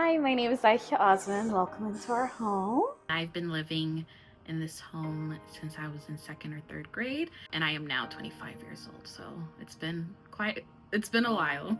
Hi, my name is Aisha Osman. Welcome into our home. I've been living in this home since I was in second or third grade, and I am now 25 years old, so it's been a while.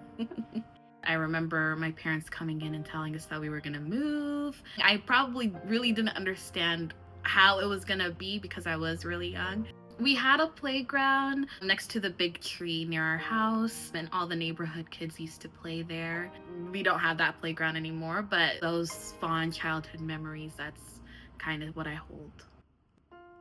I remember my parents coming in and telling us that we were gonna move. I probably really didn't understand how it was gonna be because I was really young. We had a playground next to the big tree near our house, and all the neighborhood kids used to play there. We don't have that playground anymore, but those fond childhood memories, that's kind of what I hold.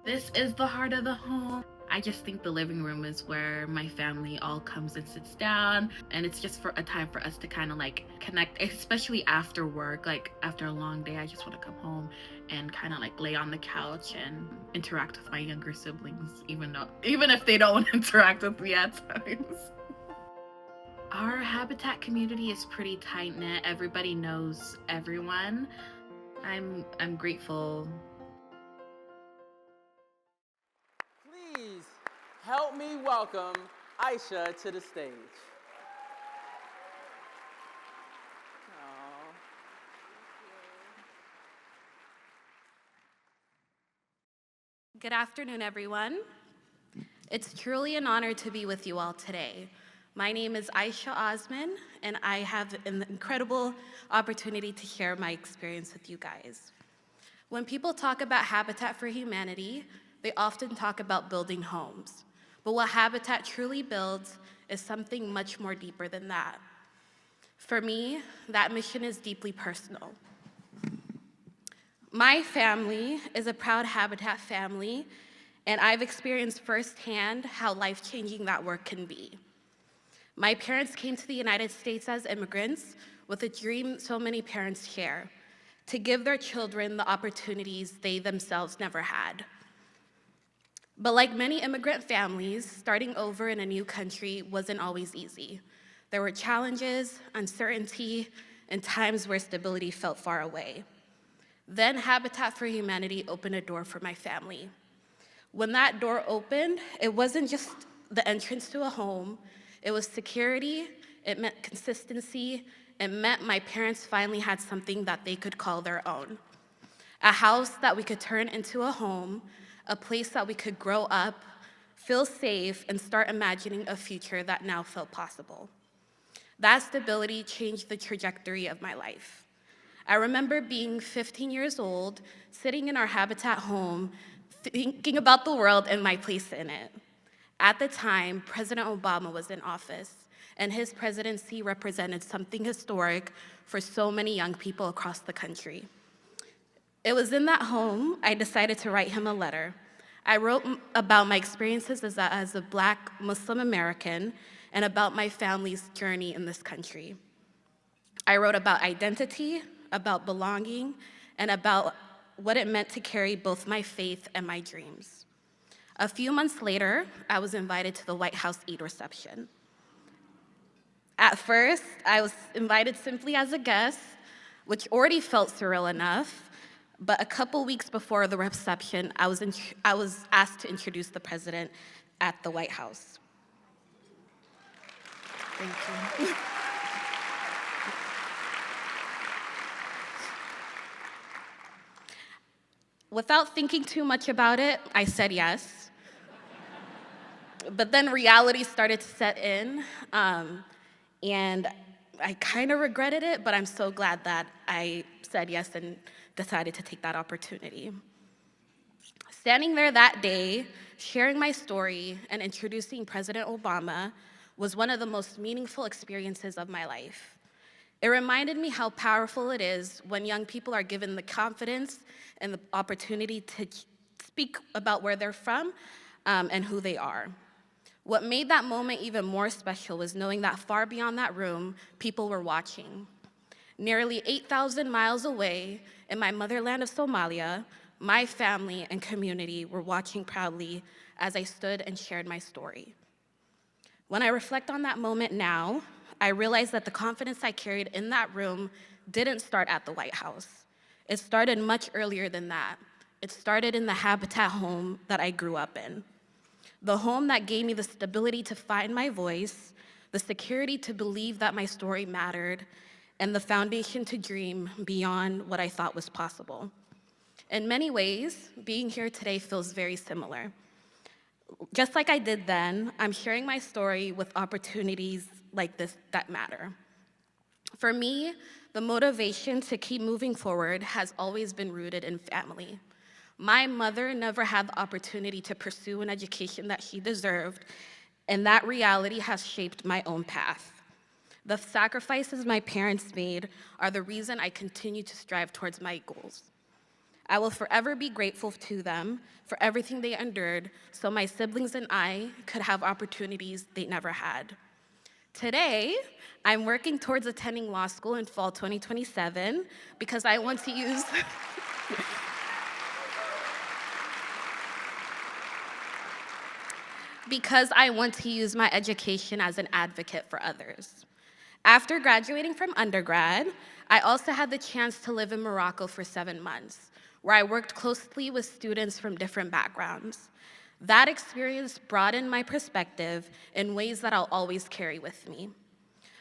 This is the heart of the home. I just think the living room is where my family all comes and sits down, and it's just for a time for us to kind of like connect, especially after work. Like after a long day, I just want to come home and kind of like lay on the couch and interact with my younger siblings, even if they don't want to interact with me at times. Our habitat community is pretty tight knit. Everybody knows everyone. I'm grateful. Please help me welcome Aisha to the stage. Aw. Good afternoon, everyone. It's truly an honor to be with you all today. My name is Aisha Osman, and I have an incredible opportunity to share my experience with you guys. When people talk about Habitat for Humanity, they often talk about building homes. But what Habitat truly builds is something much more deeper than that. For me, that mission is deeply personal. My family is a proud Habitat family, and I've experienced firsthand how life-changing that work can be. My parents came to the United States as immigrants with a dream so many parents share, to give their children the opportunities they themselves never had. But like many immigrant families, starting over in a new country wasn't always easy. There were challenges, uncertainty, and times where stability felt far away. Then Habitat for Humanity opened a door for my family. When that door opened, it wasn't just the entrance to a home, it was security, it meant consistency, it meant my parents finally had something that they could call their own. A house that we could turn into a home, a place that we could grow up, feel safe, and start imagining a future that now felt possible. That stability changed the trajectory of my life. I remember being 15 years old, sitting in our Habitat home, thinking about the world and my place in it. At the time, President Obama was in office, and his presidency represented something historic for so many young people across the country. It was in that home I decided to write him a letter. I wrote about my experiences as a Black Muslim American and about my family's journey in this country. I wrote about identity, about belonging, and about what it meant to carry both my faith and my dreams. A few months later, I was invited to the White House Eid Reception. At first, I was invited simply as a guest, which already felt surreal enough, but a couple weeks before the reception, I was asked to introduce the president at the White House. Thank you. Without thinking too much about it, I said yes. But then reality started to set in, and I kind of regretted it, but I'm so glad that I said yes and decided to take that opportunity. Standing there that day, sharing my story and introducing President Obama was one of the most meaningful experiences of my life. It reminded me how powerful it is when young people are given the confidence and the opportunity to speak about where they're from and who they are. What made that moment even more special was knowing that far beyond that room, people were watching. Nearly 8,000 miles away, in my motherland of Somalia, my family and community were watching proudly as I stood and shared my story. When I reflect on that moment now, I realize that the confidence I carried in that room didn't start at the White House. It started much earlier than that. It started in the Habitat home that I grew up in. The home that gave me the stability to find my voice, the security to believe that my story mattered, and the foundation to dream beyond what I thought was possible. In many ways, being here today feels very similar. Just like I did then, I'm sharing my story with opportunities like this that matter. For me, the motivation to keep moving forward has always been rooted in family. My mother never had the opportunity to pursue an education that she deserved, and that reality has shaped my own path. The sacrifices my parents made are the reason I continue to strive towards my goals. I will forever be grateful to them for everything they endured so my siblings and I could have opportunities they never had. Today, I'm working towards attending law school in fall 2027 because I want to use my education as an advocate for others. After graduating from undergrad, I also had the chance to live in Morocco for 7 months, where I worked closely with students from different backgrounds. That experience broadened my perspective in ways that I'll always carry with me.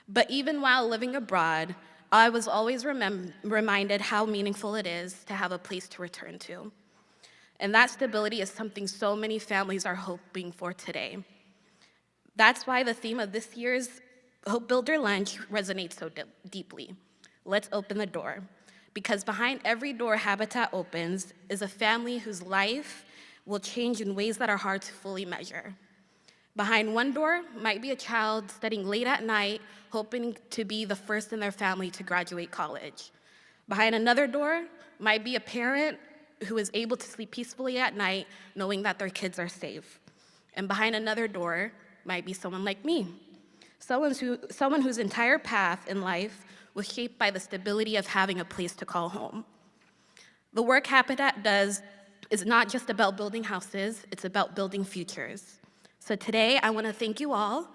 But even while living abroad, I was always reminded how meaningful it is to have a place to return to. And that stability is something so many families are hoping for today. That's why the theme of this year's HopeBuilder Lunch resonates so deeply. Let's open the door. Because behind every door Habitat opens is a family whose life will change in ways that are hard to fully measure. Behind one door might be a child studying late at night, hoping to be the first in their family to graduate college. Behind another door might be a parent who is able to sleep peacefully at night, knowing that their kids are safe. And behind another door might be someone like me, someone whose entire path in life was shaped by the stability of having a place to call home. The work Habitat does is not just about building houses, it's about building futures. So today, I want to thank you all.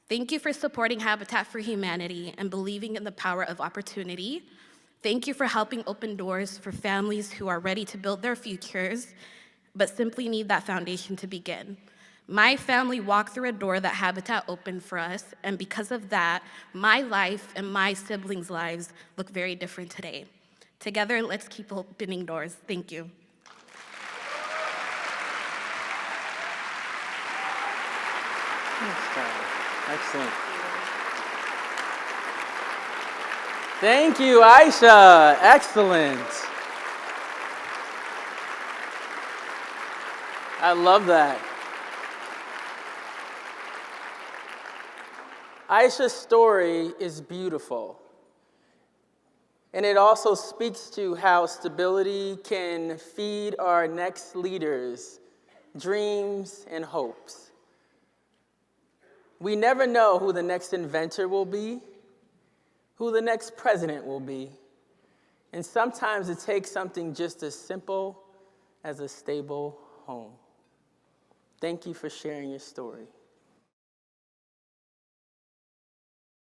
Thank you for supporting Habitat for Humanity and believing in the power of opportunity. Thank you for helping open doors for families who are ready to build their futures, but simply need that foundation to begin. My family walked through a door that Habitat opened for us, and because of that, my life and my siblings' lives look very different today. Together, let's keep opening doors. Thank you. Excellent. Thank you, Aisha. Excellent. I love that. Aisha's story is beautiful. And it also speaks to how stability can feed our next leaders' dreams and hopes. We never know who the next inventor will be, who the next president will be. And sometimes it takes something just as simple as a stable home. Thank you for sharing your story.